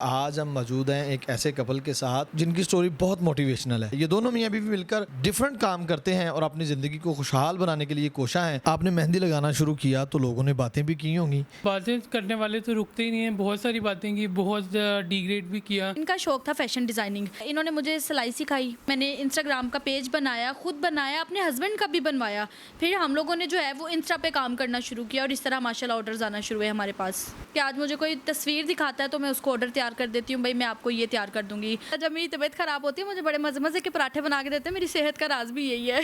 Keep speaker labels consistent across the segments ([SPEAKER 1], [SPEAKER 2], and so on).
[SPEAKER 1] आज हम मौजूद हैं एक ऐसे कपल के साथ जिनकी स्टोरी बहुत मोटिवेशनल है। ये दोनों मियाँ बीवी मिलकर डिफरेंट काम करते हैं और अपनी ज़िंदगी को खुशहाल बनाने के लिए कोशा हैं। आपने मेहंदी लगाना शुरू किया तो लोगों ने बातें भी की होंगी।
[SPEAKER 2] बातें करने वाले तो रुकते ही नहीं हैं। बहुत सारी बातें की, बहुत डिग्रेड भी किया।
[SPEAKER 3] इनका शौक था फैशन डिज़ाइनिंग। इन्होंने मुझे सिलाई सिखाई, मैंने इंस्टाग्राम का पेज बनाया, खुद बनाया, अपने हस्बैंड का भी बनवाया। फिर हम लोगों ने जो है वो इंस्टा पे काम करना शुरू किया और इस तरह माशाल्लाह ऑर्डर्स आना शुरू हुए हमारे पास कि आज मुझे कोई तस्वीर दिखाता है तो मैं उसको ऑर्डर तैयार कर देती हूँ, भाई मैं आपको ये तैयार कर दूँगी। जब मेरी तबीयत ख़राब होती है मुझे बड़े मज़े मज़े के पराठे बना के देते हैं। मेरी सेहत का राज भी यही है।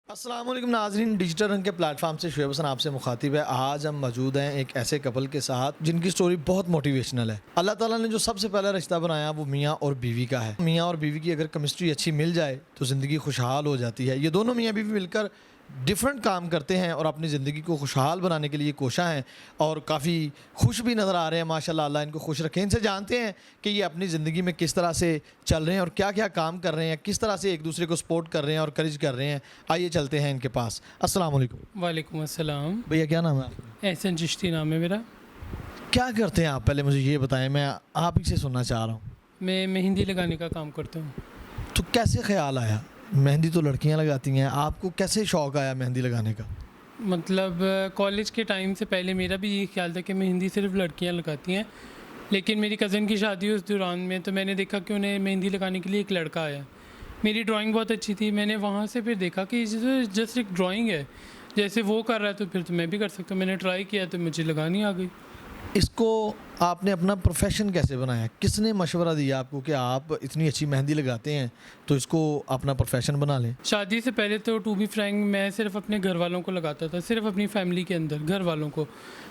[SPEAKER 1] अस्सलाम वालेकुम नाज़रीन, डिजिटल रंग के प्लेटफॉर्म से शुएब हसन आपसे मुखातिब है। आज हम मौजूद हैं एक ऐसे कपल के साथ जिनकी स्टोरी बहुत मोटिवेशनल है। अल्लाह ताला ने जो सबसे पहला रिश्ता बनाया वो मियाँ और बीवी का है। मियाँ और बीवी की अगर केमिस्ट्री अच्छी मिल जाए तो ज़िंदगी खुशहाल हो जाती है। ये दोनों मियाँ बीवी मिलकर डिफरेंट काम करते हैं और अपनी ज़िंदगी को खुशहाल बनाने के लिए कोशा हैं और काफ़ी खुश भी नज़र आ रहे हैं। माशाल्लाह, अल्लाह इनको खुश रखें। इनसे जानते हैं कि ये अपनी ज़िंदगी में किस तरह से चल रहे हैं और क्या क्या काम कर रहे हैं, किस तरह से एक दूसरे को सपोर्ट कर रहे हैं और करेज कर रहे हैं। आइए चलते हैं इनके पास। अस्सलाम वालेकुम।
[SPEAKER 2] वालेकुम अस्सलाम।
[SPEAKER 1] भैया क्या नाम है आपका?
[SPEAKER 2] एहसन चिश्ती नाम है मेरा।
[SPEAKER 1] क्या करते हैं आप, पहले मुझे ये बताएं, मैं आप ही से सुनना चाह रहा हूँ।
[SPEAKER 2] मैं मेहंदी लगाने का काम करता हूँ।
[SPEAKER 1] तो कैसे ख्याल आया? मेहंदी तो लड़कियाँ लगाती हैं, आपको कैसे शौक़ आया मेहंदी लगाने का?
[SPEAKER 2] मतलब कॉलेज के टाइम से पहले मेरा भी यही ख्याल था कि मेहंदी सिर्फ लड़कियाँ लगाती हैं, लेकिन मेरी कज़न की शादी हुई उस दौरान में तो मैंने देखा कि उन्हें मेहंदी लगाने के लिए एक लड़का आया। मेरी ड्राइंग बहुत अच्छी थी, मैंने वहाँ से फिर देखा कि ये जस्ट एक ड्राइंग है, जैसे वो कर रहा है तो फिर तो मैं भी कर सकता हूँ। मैंने ट्राई किया तो मुझे लगानी आ गई।
[SPEAKER 1] इसको आपने अपना प्रोफेशन कैसे बनाया? किसने मशवरा दिया आपको कि आप इतनी अच्छी मेहंदी लगाते हैं तो इसको अपना प्रोफेशन बना लें?
[SPEAKER 2] शादी से पहले तो टू बी फ्रैंक मैं सिर्फ अपने घर वालों को लगाता था, सिर्फ अपनी फैमिली के अंदर घर वालों को।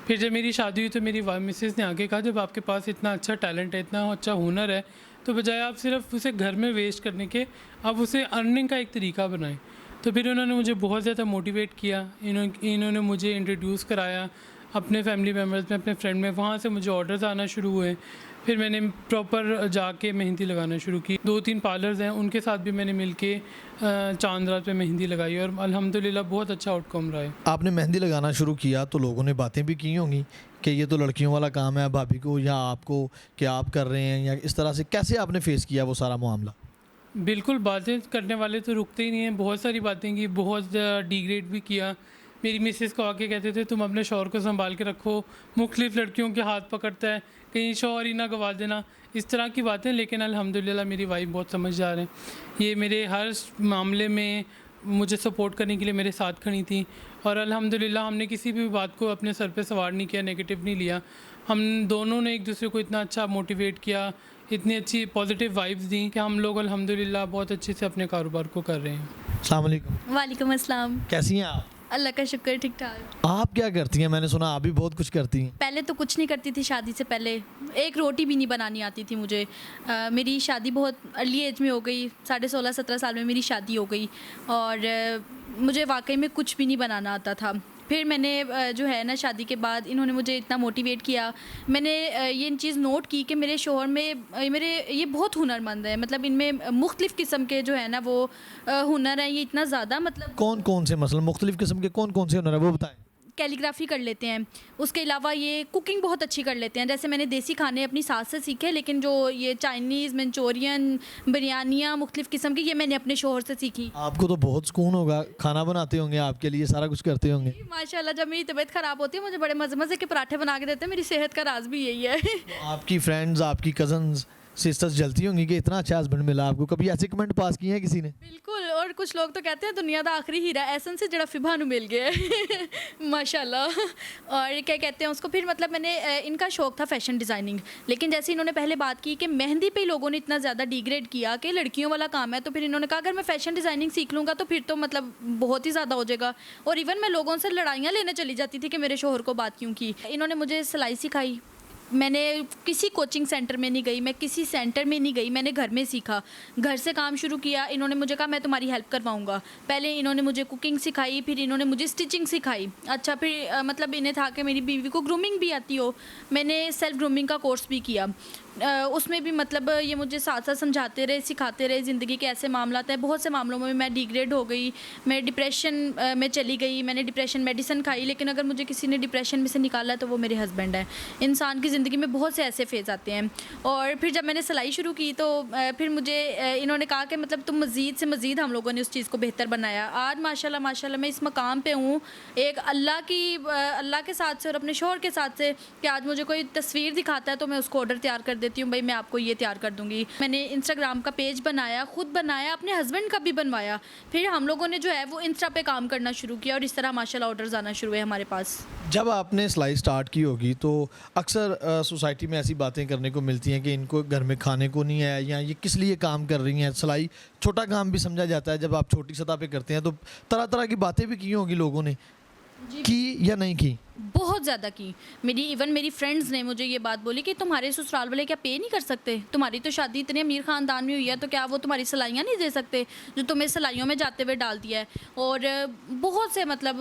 [SPEAKER 2] फिर जब मेरी शादी हुई तो मेरी मिसेस ने आके कहा, जब आपके पास इतना अच्छा टैलेंट है, इतना अच्छा हुनर है, तो बजाय आप सिर्फ उसे घर में वेस्ट करने के आप उसे अर्निंग का एक तरीका बनाएं। तो फिर उन्होंने मुझे बहुत ज़्यादा मोटिवेट किया। इन्होंने मुझे इंट्रोड्यूस कराया अपने फैमिली मेम्बर्स में, अपने फ्रेंड में। वहाँ से मुझे ऑर्डर्स आना शुरू हुए। फिर मैंने प्रॉपर जाके मेहंदी लगाना शुरू की। 2-3 पार्लर्स हैं, उनके साथ भी मैंने मिलके चांद रात पे मेहंदी लगाई और अल्हम्दुलिल्लाह बहुत अच्छा आउटकम रहा है।
[SPEAKER 1] आपने मेहंदी लगाना शुरू किया तो लोगों ने बातें भी की होंगी कि ये तो लड़कियों वाला काम है, भाभी को या आपको कि आप कर रहे हैं, या इस तरह से कैसे आपने फेस किया वो सारा मामला?
[SPEAKER 2] बिल्कुल, बातें करने वाले तो रुकते ही नहीं हैं। बहुत सारी बातें की, बहुत डिग्रेड भी किया। मेरी मिसेस को आके कहते थे, तुम अपने शौहर को संभाल के रखो, मुख्तलिफ लड़कियों के हाथ पकड़ता है, कहीं शौहर ही ना गवा देना, इस तरह की बातें। लेकिन अल्हम्दुलिल्लाह मेरी वाइफ बहुत समझदार है। ये मेरे हर मामले में मुझे सपोर्ट करने के लिए मेरे साथ खड़ी थी और अल्हम्दुलिल्लाह हमने किसी भी बात को अपने सर पे सवार नहीं किया, नेगेटिव नहीं लिया। हम दोनों ने एक दूसरे को इतना अच्छा मोटिवेट किया, इतनी अच्छी पॉजिटिव वाइब्स दी कि हम लोग अल्हम्दुलिल्लाह बहुत अच्छे से अपने कारोबार को कर रहे हैं।
[SPEAKER 1] अस्सलाम वालेकुम।
[SPEAKER 3] वालेकुम अस्सलाम।
[SPEAKER 1] कैसी हैं आप?
[SPEAKER 3] अल्लाह का शुक्र, ठीक ठाक।
[SPEAKER 1] आप क्या करती हैं? मैंने सुना आप भी बहुत कुछ करती हैं।
[SPEAKER 3] पहले तो कुछ नहीं करती थी, शादी से पहले एक रोटी भी नहीं बनानी आती थी मुझे। मेरी शादी बहुत अर्ली एज में हो गई, 16.5-17 साल में मेरी शादी हो गई और मुझे वाकई में कुछ भी नहीं बनाना आता था। फिर मैंने जो है ना, शादी के बाद इन्होंने मुझे इतना मोटिवेट किया। मैंने ये चीज़ नोट की कि मेरे शौहर में मेरे ये बहुत हुनरमंद है, मतलब इनमें मुख्तलिफ़ किस्म के जो है ना वो हुनर हैं। ये इतना ज़्यादा, मतलब
[SPEAKER 1] कौन कौन से, मतलब मुख्तलिफ किस्म के कौन कौन से हुनर है वो बताएं।
[SPEAKER 3] कैलीग्राफी कर लेते हैं, उसके अलावा ये कुकिंग बहुत अच्छी कर लेते हैं। जैसे मैंने देसी खाने अपनी सास से सीखे, लेकिन जो ये चाइनीज़, मंचूरियन, बिरयानियाँ मुख्तलिफ़ किस्म की, ये मैंने अपने शौहर से सीखी।
[SPEAKER 1] आपको तो बहुत सुकून होगा, खाना बनाते होंगे, आपके लिए सारा कुछ करते होंगे।
[SPEAKER 3] माशाल्लाह, जब मेरी तबीयत ख़राब होती है मुझे बड़े मज़े मज़े के पराठे बना के देते हैं। मेरी सेहत का राज भी यही है।
[SPEAKER 1] तो आपकी फ्रेंड्स, आपकी कज़न्स, सिस्टर्स जलती होंगी कि इतना अच्छा हस्बैंड मिला आपको। कभी ऐसे कमेंट पास किए हैं किसी ने?
[SPEAKER 3] बिल्कुल, और कुछ लोग तो कहते हैं दुनिया का आखिरी हीरा एसन से जड़ा फिभानु मिल गया है। माशाल्लाह। और क्या कहते हैं उसको, फिर मतलब मैंने इनका शौक था फैशन डिज़ाइनिंग, लेकिन जैसे इन्होंने पहले बात की कि मेहंदी पे लोगों ने इतना ज़्यादा डिग्रेड किया कि लड़कियों वाला काम है, तो फिर इन्होंने कहा अगर मैं फ़ैशन डिज़ाइनिंग सीख लूँगा तो फिर तो मतलब बहुत ही ज़्यादा हो जाएगा। और इवन मैं लोगों से लड़ाइयाँ लेने चली जाती थी कि मेरे शौहर को बात क्यों की। इन्होंने मुझे सिलाई सिखाई। मैंने किसी कोचिंग सेंटर में नहीं गई, मैं किसी सेंटर में नहीं गई, मैंने घर में सीखा, घर से काम शुरू किया। इन्होंने मुझे कहा मैं तुम्हारी हेल्प करवाऊंगा। पहले इन्होंने मुझे कुकिंग सिखाई, फिर इन्होंने मुझे स्टिचिंग सिखाई। अच्छा, फिर मतलब इन्हें था कि मेरी बीवी को ग्रूमिंग भी आती हो। मैंने सेल्फ ग्रूमिंग का कोर्स भी किया। उसमें भी मतलब ये मुझे साथ साथ समझाते रहे, सिखाते रहे ज़िंदगी के ऐसे मामला हैं। बहुत से मामलों में मैं डिग्रेड हो गई, मैं डिप्रेशन में चली गई, मैंने डिप्रेशन मेडिसिन खाई, लेकिन अगर मुझे किसी ने डिप्रेशन में से निकाला तो वो मेरे हस्बैंड हैं। इंसान की ज़िंदगी में बहुत से ऐसे फेज़ आते हैं। और फिर जब मैंने सिलाई शुरू की तो फिर मुझे इन्होंने कहा कि मतलब तुम मज़ीद से मज़ीद, हम लोगों ने उस चीज़ को बेहतर बनाया। आज माशाल्लाह माशाल्लाह मैं इस मकाम पे हूँ, एक अल्लाह के साथ से और अपने शौहर के साथ से, कि आज मुझे कोई तस्वीर दिखाता है तो मैं उसको ऑर्डर तैयार कर देती हूँ, भाई मैं आपको ये तैयार कर दूँगी। मैंने इंस्टाग्राम का पेज बनाया, खुद बनाया, अपने हस्बैंड का भी बनवाया। फिर हम लोगों ने जो है वो इंस्टा पे काम करना शुरू किया और इस तरह माशाल्लाह ऑर्डर्स आना शुरू हुए हमारे पास।
[SPEAKER 1] जब आपने सिलाई स्टार्ट की होगी तो अक्सर सोसाइटी में ऐसी बातें करने को मिलती हैं कि इनको घर में खाने को नहीं है, या ये किस लिए काम कर रही हैं। सिलाई छोटा काम भी समझा जाता है, जब आप छोटी सतह पे करते हैं तो तरह तरह की बातें भी की होंगी लोगों ने, की या नहीं की?
[SPEAKER 3] बहुत ज़्यादा की। मेरी फ्रेंड्स ने मुझे ये बात बोली कि तुम्हारे ससुराल वाले क्या पे नहीं कर सकते? तुम्हारी तो शादी इतने अमीर ख़ानदान में हुई है, तो क्या वो तुम्हारी सिलाइयाँ नहीं दे सकते जो तुम्हें सिलाइयों में जाते हुए डाल दिया है? और बहुत से मतलब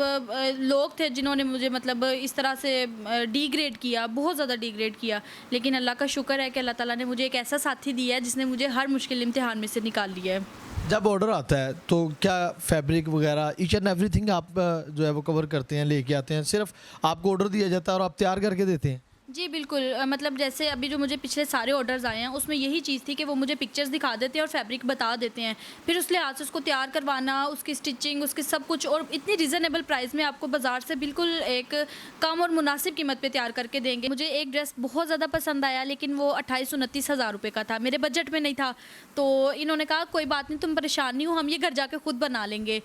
[SPEAKER 3] लोग थे जिन्होंने मुझे मतलब इस तरह से डिग्रेड किया, बहुत ज़्यादा डिग्रेड किया। लेकिन अल्लाह का शुक्र है कि अल्लाह ताला ने मुझे एक ऐसा साथी दिया है जिसने मुझे हर मुश्किल इम्तिहान में से निकाल लिया है।
[SPEAKER 1] जब ऑर्डर आता है तो क्या फैब्रिक वगैरह ईच एंड एवरीथिंग आप जो है वो कवर करते हैं, लेके आते हैं? सिर्फ आपको ऑर्डर दिया जाता है और आप तैयार करके देते हैं?
[SPEAKER 3] जी बिल्कुल, मतलब जैसे अभी जो मुझे पिछले सारे ऑर्डर्स आए हैं उसमें यही चीज़ थी कि वो मुझे पिक्चर्स दिखा देते हैं और फैब्रिक बता देते हैं, फिर उस लिहाज से उसको तैयार करवाना, उसकी स्टिचिंग, उसकी सब कुछ, और इतनी रिजनेबल प्राइस में आपको बाज़ार से बिल्कुल एक कम और मुनासिब कीमत पे तैयार करके देंगे। मुझे एक ड्रेस बहुत ज़्यादा पसंद आया, लेकिन वो 28-29 हज़ार रुपये का था, मेरे बजट में नहीं था। तो इन्होंने कहा कोई बात नहीं, तुम परेशान नहीं हो, हम ये घर जाके खुद बना लेंगे।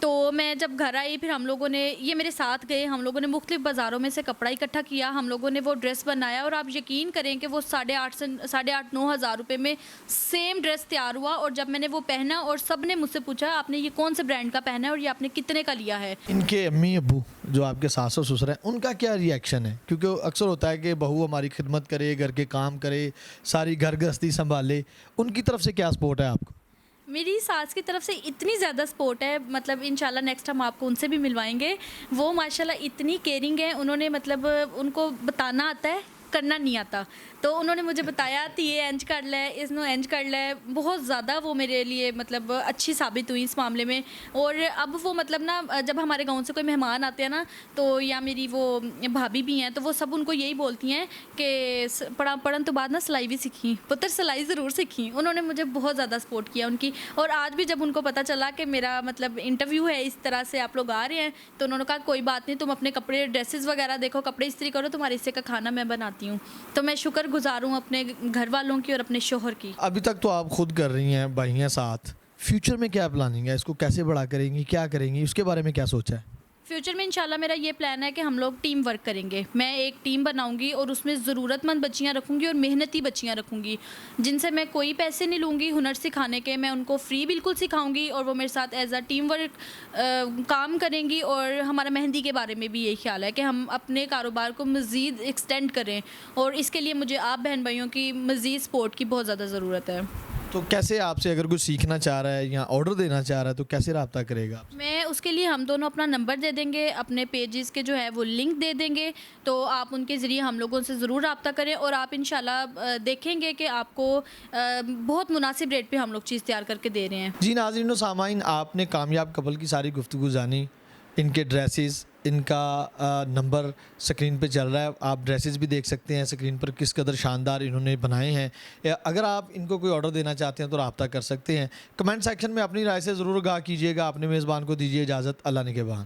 [SPEAKER 3] तो मैं जब घर आई फिर हम लोगों ने, ये मेरे साथ गए, हम लोगों ने मुख्तलिफ बाज़ारों में से कपड़ा इकट्ठा किया, हम लोगों ने वो ड्रेस बनाया, और आप यकीन करें कि वो 8.5-9 हज़ार रुपये में सेम ड्रेस तैयार हुआ। और जब मैंने वो पहना और सब ने मुझसे पूछा आपने ये कौन से ब्रांड का पहना है और ये आपने कितने का लिया है?
[SPEAKER 1] इनके अम्मी अब्बू जो आपके सास और ससुर हैं, उनका क्या रिएक्शन है? क्योंकि अक्सर होता है कि बहू हमारी खिदमत करे, घर के काम करे, सारी घर गृहस्थी संभाले, उनकी तरफ से क्या सपोर्ट है आपको?
[SPEAKER 3] मेरी सास की तरफ से इतनी ज़्यादा सपोर्ट है, मतलब इंशाल्लाह नेक्स्ट हम आपको उनसे भी मिलवाएंगे। वो माशाल्लाह इतनी केयरिंग है, उन्होंने मतलब उनको बताना आता है, करना नहीं आता, तो उन्होंने मुझे बताया कि ये एंज कर ले, इसनो एंज कर ले। बहुत ज़्यादा वो मेरे लिए मतलब अच्छी साबित हुई इस मामले में। और अब वो मतलब ना जब हमारे गांव से कोई मेहमान आते हैं ना, तो या मेरी वो भाभी भी हैं, तो वो सब उनको यही बोलती हैं कि पढ़न तो बाद ना सिलाई भी सीखी, पुत्र सिलाई ज़रूर सीखी। उन्होंने मुझे बहुत ज़्यादा सपोर्ट किया उनकी। और आज भी जब उनको पता चला कि मेरा मतलब इंटरव्यू है, इस तरह से आप लोग आ रहे हैं, तो उन्होंने कहा कोई बात नहीं, तुम अपने कपड़े ड्रेसेस वगैरह देखो, कपड़े इस्त्री करो, तुम्हारे हिस्से का खाना मैं बनाती हूँ। तो मैं शुक्रगुजार हूँ अपने घर वालों की और अपने शोहर की।
[SPEAKER 1] अभी तक तो आप खुद कर रही हैं, भाई हैं साथ, फ्यूचर में क्या प्लानिंग है? इसको कैसे बड़ा करेंगी, क्या करेंगी, उसके बारे में क्या सोचा है?
[SPEAKER 3] फ्यूचर में इंशाल्लाह मेरा ये प्लान है कि हम लोग टीम वर्क करेंगे। मैं एक टीम बनाऊंगी और उसमें ज़रूरतमंद बच्चियां रखूंगी और मेहनती बच्चियां रखूंगी, जिनसे मैं कोई पैसे नहीं लूँगी हुनर सिखाने के। मैं उनको फ्री बिल्कुल सिखाऊंगी और वो मेरे साथ एज अ टीम वर्क काम करेंगी। और हमारा मेहंदी के बारे में भी यही ख्याल है कि हम अपने कारोबार को मज़ीद एक्सटेंड करें, और इसके लिए मुझे आप बहन भाइयों की मज़ीद सपोर्ट की बहुत ज़्यादा ज़रूरत है।
[SPEAKER 1] तो कैसे आपसे अगर कुछ सीखना चाह रहा है या ऑर्डर देना चाह रहा है तो कैसे रब्ता करेगा?
[SPEAKER 3] मैं उसके लिए हम दोनों अपना नंबर दे देंगे, अपने पेजेस के जो है वो लिंक दे देंगे, तो आप उनके ज़रिए हम लोगों से ज़रूर रब्ता करें। और आप इंशाल्लाह देखेंगे कि आपको बहुत मुनासिब रेट पे हम लोग चीज़ तैयार करके दे रहे हैं।
[SPEAKER 1] जी नाज़रीन व सामाइन, आपने कामयाब कपल की सारी गुफ्तगू जानी, इनके ड्रेसेस, इनका नंबर स्क्रीन पे चल रहा है, आप ड्रेसेस भी देख सकते हैं स्क्रीन पर किस कदर शानदार इन्होंने बनाए हैं। अगर आप इनको कोई ऑर्डर देना चाहते हैं तो रब्ता कर सकते हैं। कमेंट सेक्शन में अपनी राय से ज़रूर आगाह कीजिएगा। अपने मेज़बान को दीजिए इजाज़त। अल्लाह निगहबान।